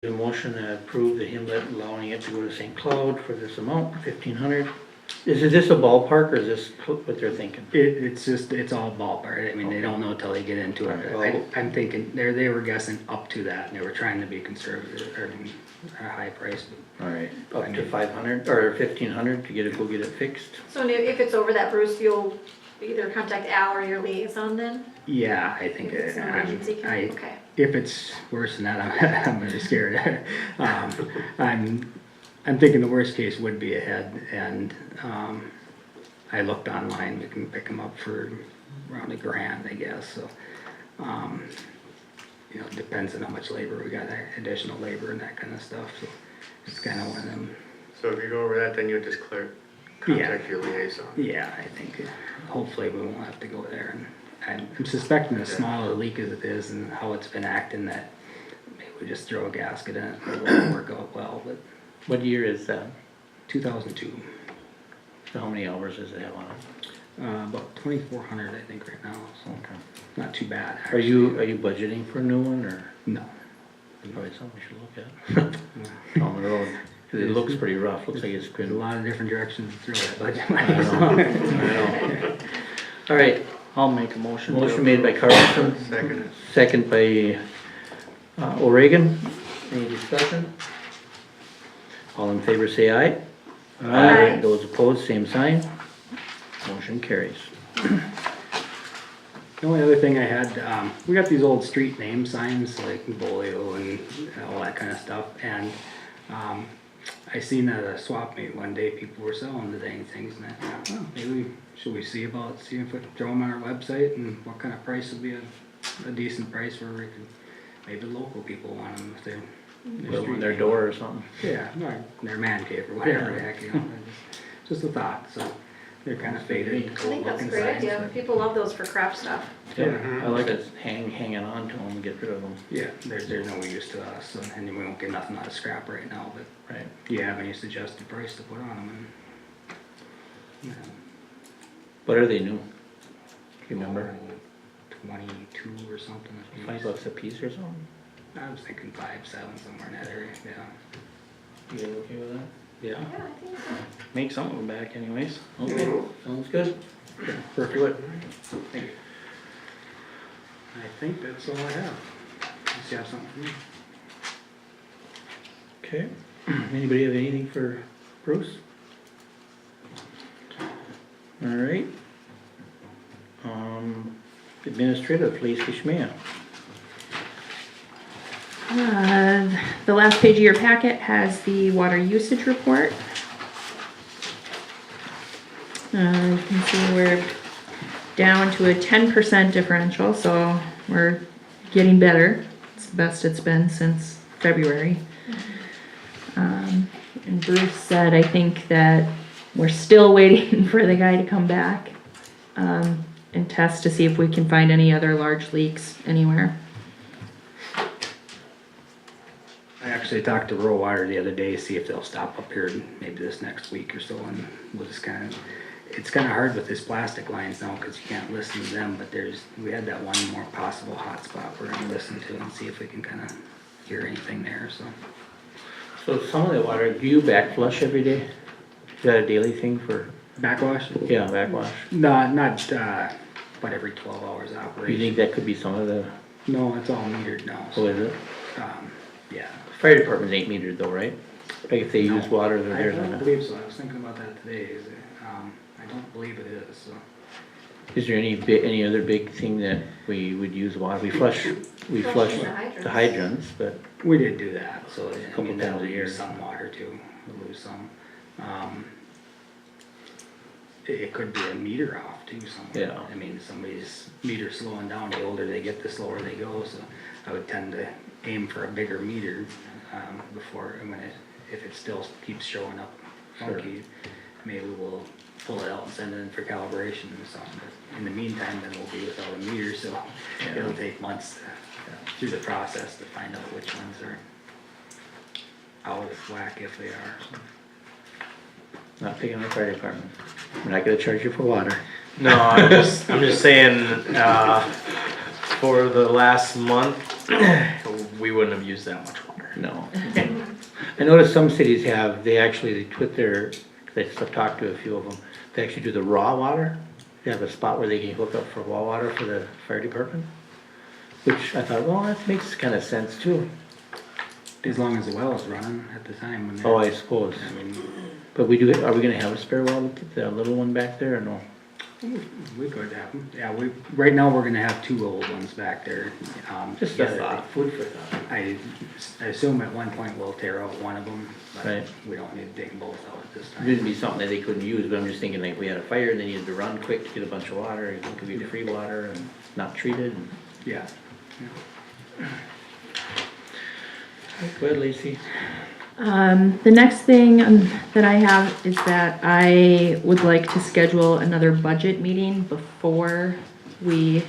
A motion to approve the inlet allowing it to go to St. Cloud for this amount, 1,500. Is this a ballpark or is this what they're thinking? It's all ballpark. I mean, they don't know till they get into it. Well- I'm thinking, they were guessing up to that, and they were trying to be conservative, or a high price. All right, up to 500 or 1,500 to go get it fixed. So if it's over that, Bruce, you'll either contact Al or your liaison then? Yeah, I think, If it's an emergency, okay. if it's worse than that, I'm gonna be scared. I'm thinking the worst case would be a head, and, I looked online, we can pick them up for around $1,000, I guess, so. You know, it depends on how much labor, we got additional labor and that kind of stuff, so it's kinda one of them. So if you go over that, then you'll just contact your liaison. Yeah, I think, hopefully we won't have to go there, and I'm suspecting the smaller leak as it is and how it's been acting, that maybe we just throw a gasket in it, and it won't work out well, but What year is that? 2002, So how many hours does it have on it? about 2,400 I think right now, so Okay. not too bad. Are you budgeting for a new one or No. probably something we should look at on the road? 'Cause it looks pretty rough, looks like it's There's a been. lot of different directions to throw that budget I money, know, so. I know. All right, I'll make a motion. to motion made by Carlson, Second. second by O'Regan. Any discussion? All in favor say aye. Aye. Those opposed, same sign. Motion carries. The only other thing I had, we got these old street name signs like Bolio and all that kind of stuff, and I seen at a swap meet one day, people were selling the dang things, and I thought, well, maybe should we see if we can throw them on our website, and what kind of price would be a decent price where we could, maybe local people want them if they're. Put them on their door or something. Yeah, no, their man cave or whatever the heck, you know, just a thought, so they're kind of faded. I think that's a cool-looking great signs, idea. but- People love those for craft stuff. Yeah, I like it hanging on to them, get rid of them. Yeah, there's no use to us, so, and we won't get nothing out of scrap right now, but Right. do you have any suggested price to put on them? And, What are they new? Do you remember? 22 or something. $5 a piece or something? I was thinking 5, 7, somewhere in that area, yeah. You guys okay with that? Yeah, Yeah, I think so. make some of them back anyways. Okay, sounds good. Perfect. Do it. Thank you. I think that's all I have. Unless you have something for me. Okay, anybody have anything for Bruce? All right. Administrative, Lacey Schmant. The last page of your packet has the water usage report. You can see we're down to a 10% differential, so we're getting better. It's the best it's been since February. And Bruce said, I think that we're still waiting for the guy to come back and test to see if we can find any other large leaks anywhere. I actually talked to Rural Water the other day, see if they'll stop up here maybe this next week or so, and we'll just it's kinda hard with these plastic lines now, cause you can't listen to them, but we had that one more possible hot spot we're gonna listen to and see if we can kinda hear anything there, so. So some of the water, do you backflush every day? Is that a daily thing for, Backwash? yeah, backwash? Not, but every 12 hours Do you operation. think that could be some of the, No, it's all metered now, oh, so, is it? yeah. Fire departments ain't metered though, right? Like if they use water, they're I theirs don't on it. believe so, I was thinking about that today, I don't believe it is, so. Is there any other big thing that we would use water? We flush Flushing the hydrants. the hydrants, but We did do that, so I Couple mean, times that'll a year. use some water too, we'll lose some. It could be a meter off too somewhere. Yeah. I mean, somebody's meter slowing down, the older they get, the slower they go, so I would tend to aim for a bigger meter, before, if it still keeps showing up funky, maybe we'll pull it out and send it in for calibration or something, but in the meantime, then we'll be without a meter, so it'll take months through the process to find out which ones are out of whack if they are, so. not picking on the fire department. We're not gonna charge you for water. No, I'm just saying, for the last month, we wouldn't have used that much water. No. I noticed some cities have, they put their, I've talked to a few of them, they actually do the raw water. They have a spot where they can hook up for raw water for the fire department. Which I thought, well, that makes kind of sense too. As long as the well is running at the time when they're. Oh, I suppose. I mean, But are we gonna have a spare well, the little one back there or no? we could have them. Yeah, right now we're gonna have 2 old ones back there. Just the a other- thought, food for thought. I assume at one point we'll tear out one of them, but Right. we don't need to dig both out at this time. It'd be something that they couldn't use, but I'm just thinking like we had a fire and they needed to run quick to get a bunch of water, it could be the free water and not treated. And- Yeah. Go ahead, Lacy. The next thing that I have is that I would like to schedule another budget meeting before we,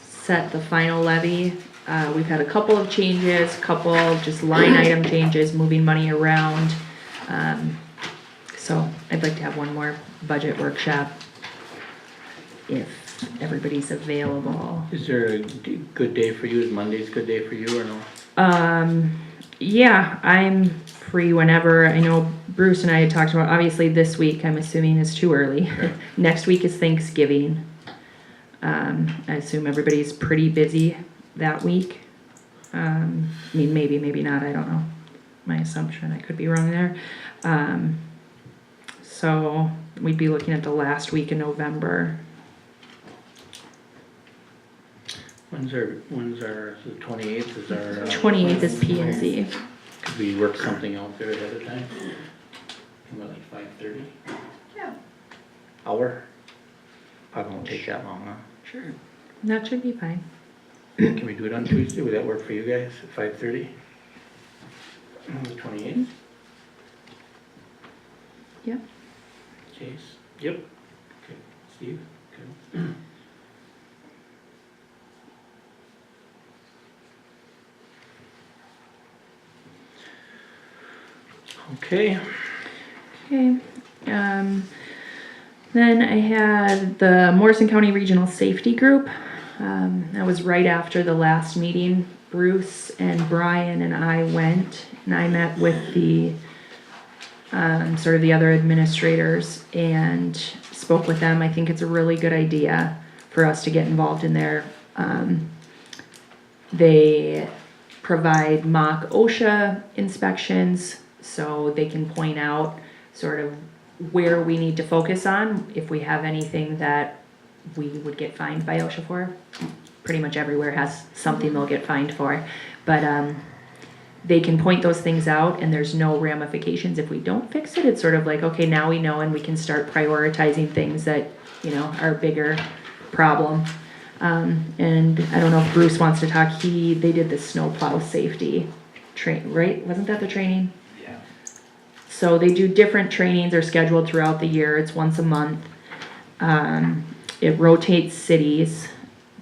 set the final levy. We've had a couple of changes, couple just line item changes, moving money around. So I'd like to have one more budget workshop if everybody's available. Is there a good day for you? Is Monday's a good day for you or no? Yeah, I'm free whenever. I know Bruce and I had talked about, obviously this week, I'm assuming is too early. Next week is Thanksgiving. I assume everybody's pretty busy that week. I mean, maybe not, I don't know. My assumption, I could be wrong there. So we'd be looking at the last week in November. When's our, the 28th is our. 28th is P and Z. Could we work something out there ahead of time? About like 5:30? Yeah. Hour? Probably won't take that long, huh? Sure. That should be fine. Can we do it on Tuesday? Would that work for you guys at 5:30? On the 28th? Yep. Chase? Yep. Okay, Steve? Good. Okay, Okay, then I had the Morrison County Regional Safety Group. That was right after the last meeting. Bruce and Brian and I went, and I met with the, sort of the other administrators and spoke with them. I think it's a really good idea for us to get involved in there. They provide mock OSHA inspections, so they can point out sort of where we need to focus on if we have anything that we would get fined by OSHA for. Pretty much everywhere has something they'll get fined for, but they can point those things out and there's no ramifications if we don't fix it. It's sort of like, okay, now we know and we can start prioritizing things that, you know, are a bigger problem. And I don't know if Bruce wants to talk, they did the snowplow safety right? Wasn't that the training? Yeah. So they do different trainings, are scheduled throughout the year, it's once a month. It rotates cities.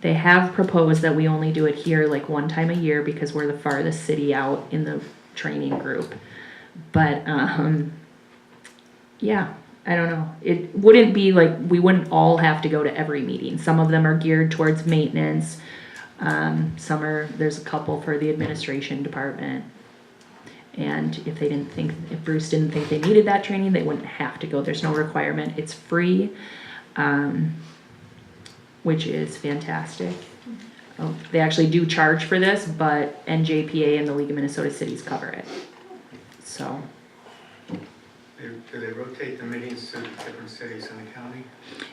They have proposed that we only do it here like one time a year because we're the farthest city out in the training group. But, yeah, I don't know. It wouldn't be like, we wouldn't all have to go to every meeting. Some of them are geared towards maintenance. There's a couple for the administration department. And if Bruce didn't think they needed that training, they wouldn't have to go. There's no requirement. It's free, which is fantastic. Oh, they actually do charge for this, but NJPA and the League of Minnesota Cities cover it. So, Do they rotate the meetings to different cities in the county?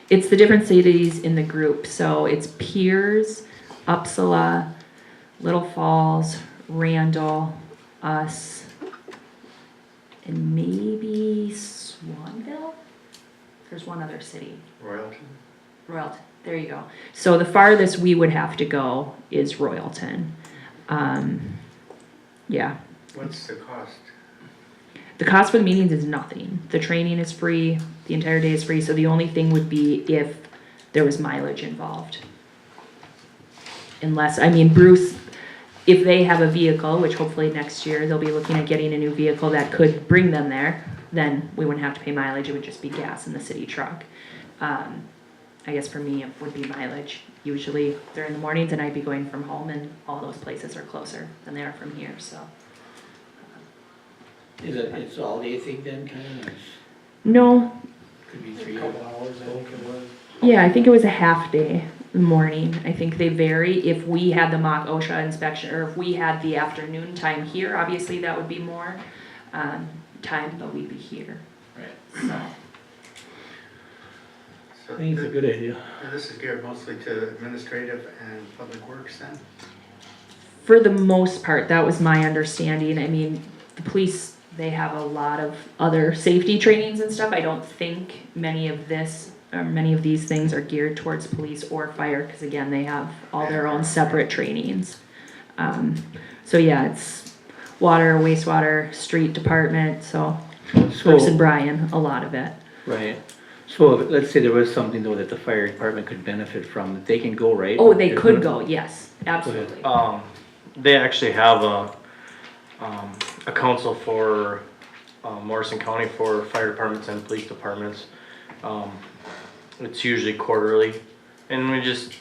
it's the different cities in the group. So it's Piers, Uppsala, Little Falls, Randall, us, and maybe Swanville? There's one other city. Royalton? Royalton, there you go. So the farthest we would have to go is Royalton. Yeah. What's the cost? The cost for the meetings is nothing. The training is free, the entire day is free, so the only thing would be if there was mileage involved. Unless, I mean, Bruce, if they have a vehicle, which hopefully next year they'll be looking at getting a new vehicle that could bring them there, then we wouldn't have to pay mileage, it would just be gas in the city truck. I guess for me, it would be mileage. usually during the mornings, and I'd be going from home, and all those places are closer than they are from here, so. Is it, it's all day thing then, kinda, No, could be 3 Couple hours, I think it was. yeah, I think it was a half day morning. I think they vary. If we had the mock OSHA inspection, or if we had the afternoon time here, obviously that would be more, time, but we'd be here, Right. so. So I think it's a good idea. this is geared mostly to administrative and public works then? For the most part, that was my understanding. I mean, the police, they have a lot of other safety trainings and stuff. I don't think many of these things are geared towards police or fire, because again, they have all their own separate trainings. So yeah, it's water, wastewater, street department, so Brooks and Brian, a lot of it. Right, so if- let's say there was something though that the fire department could benefit from, that they can go, right? Oh, they could go, yes, absolutely. They actually have a council for, Morrison County for fire departments and police departments. It's usually quarterly, and we just,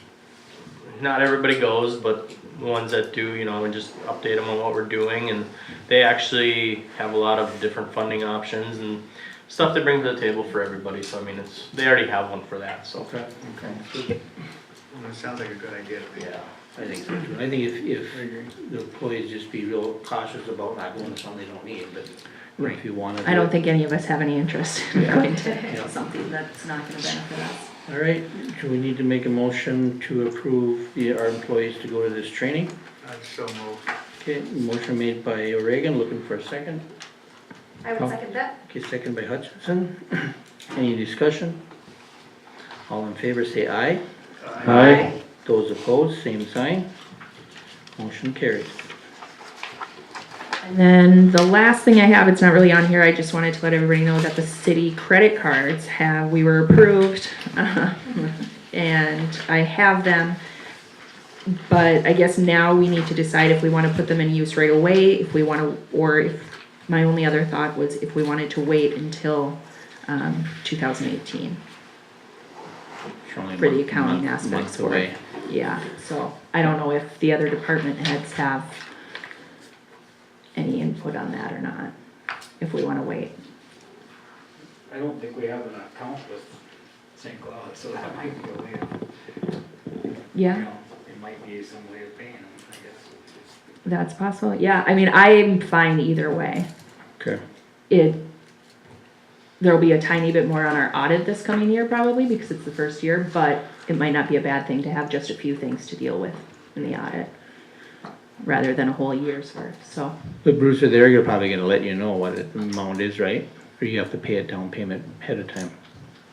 not everybody goes, but the ones that do, you know, we just update them on what we're doing, and they actually have a lot of different funding options and stuff they bring to the table for everybody, so I mean, they already have one for that, so. Okay, okay. Well, it sounds like a good idea to me. Yeah, I think so too. I think if the employees just be real cautious about not going to something they don't need, but if you want to. I don't think any of us have any interest in Yeah. going to Yeah. something that's not gonna benefit us. All right, do we need to make a motion to approve our employees to go to this training? I'd so move. Okay, motion made by Reagan, looking for a second. I would second that. Okay, second by Hutchinson. Any discussion? All in favor say aye. Aye. Those opposed, same sign. Motion carries. And then the last thing I have, it's not really on here, I just wanted to let everybody know that the city credit cards we were approved. And I have them. But I guess now we need to decide if we wanna put them in use right away, if we wanna, or if, my only other thought was if we wanted to wait until, 2018. It's only a For the month- accounting month- aspects month for away. it. Yeah, so I don't know if the other department heads have any input on that or not, if we wanna wait. I don't think we have an account with St. Cloud, so that might be a way of, Yeah, it might be some way of paying them, I guess. that's possible. Yeah, I mean, I'm fine either way. Okay, There'll be a tiny bit more on our audit this coming year probably because it's the first year, but it might not be a bad thing to have just a few things to deal with in the audit rather than a whole year's worth, so. but Bruce, they're probably gonna let you know what the amount is, right? Or you have to pay a down payment ahead of time.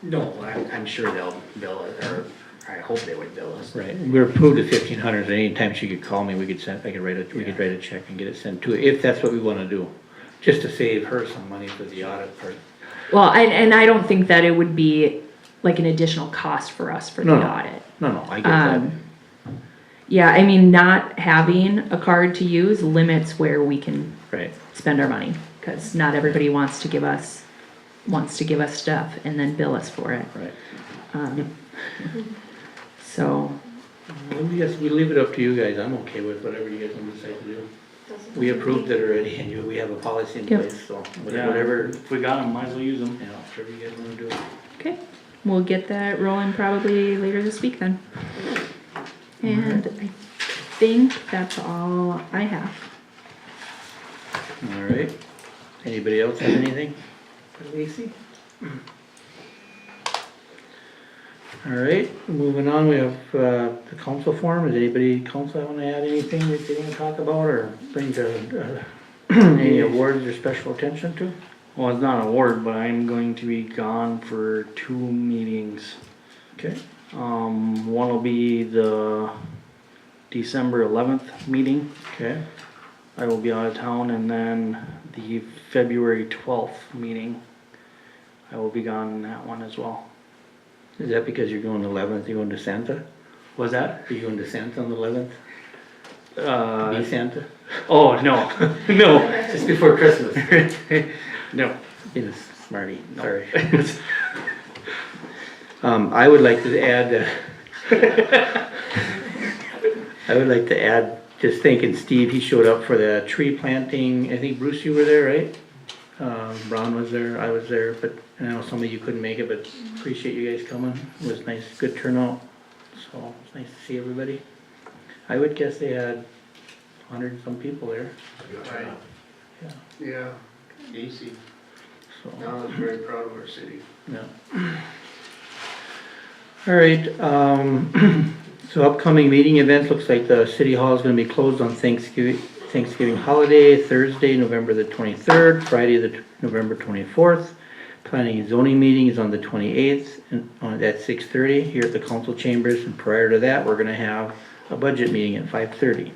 No, I'm sure they'll bill it, or I hope they would bill us. Right, we're approved at 1,500, and anytime she could call me, we could write a check and get it sent to her, if that's what we wanna do. Just to save her some money for the audit part. Well, and I don't think that it would be like an additional cost for us for the No, no. audit. No, I get that. Yeah, I mean, not having a card to use limits where we can Right, spend our money. Cause not everybody wants to give us stuff and then bill us for it. right. So, Well, we leave it up to you guys, I'm okay with whatever you guys want to decide to do. We approved it already, and we have a policy in Yep. place, so Yeah, whatever, if we got them, might as well use them. you know, whatever you guys wanna do. okay, we'll get that rolling probably later this week then. And I think that's all I have. All right, anybody else have anything for Lacey? All right, moving on, we have, the council forum, does anybody, council wanna add anything that they wanna talk about, or bring to, any awards or special attention to? Well, it's not an award, but I'm going to be gone for 2 meetings. Okay, One will be the December 11th meeting. okay, I will be out of town, and then the February 12th meeting. I will be gone in that one as well. is that because you're going the 11th, you're going to Santa? Was that? Are you going to Santa on the 11th? Be Santa? Oh, no, no, Just before Christmas. no. Being a smarty, sorry. I would like to add, I would like to add, just thanking Steve, he showed up for the tree planting, I think Bruce, you were there, right? Ron was there, I was there, but I know some of you couldn't make it, but appreciate you guys coming. It was nice, good turnout, so it's nice to see everybody. I would guess they had 100 and some people there, Right. Yeah. Yeah, easy. so. Now I'm very proud of our city. Yeah. All right, so upcoming meeting events, looks like the city hall is gonna be closed on Thanksgiving holiday, Thursday, November the 23rd, Friday, the November 24th. Planning and zoning meeting is on the 28th, and at 6:30 here at the council chambers, and prior to that, we're gonna have a budget meeting at 5:30.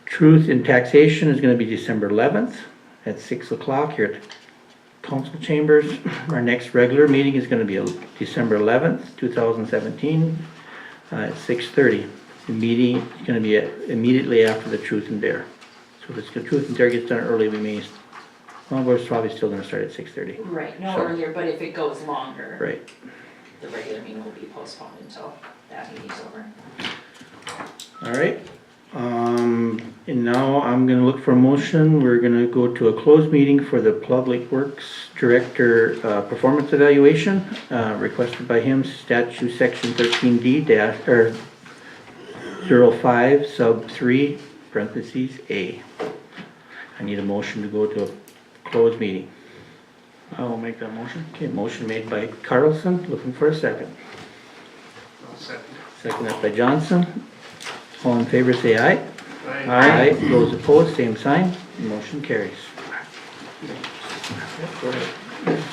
Truth in taxation is gonna be December 11th at 6 o'clock here at council chambers. Our next regular meeting is gonna be December 11th, 2017, at 6:30. The meeting is gonna be immediately after the truth and dare. So if the truth and dare gets done early, well, we're probably still gonna start at 6:30. Right, no So- earlier, but if it goes longer, Right. the regular meeting will be postponed until that meeting's over. All right, and now I'm gonna look for a motion. We're gonna go to a closed meeting for the Public Works Director, performance evaluation, requested by him, statute section 13D 05 sub 3 parentheses A. I need a motion to go to a closed meeting. I will make that motion. Okay, motion made by Carlson, looking for a second. I'll second. Seconded by Johnson. All in favor, say aye. Aye. Aye. Those opposed, same sign. Motion carries. Go ahead.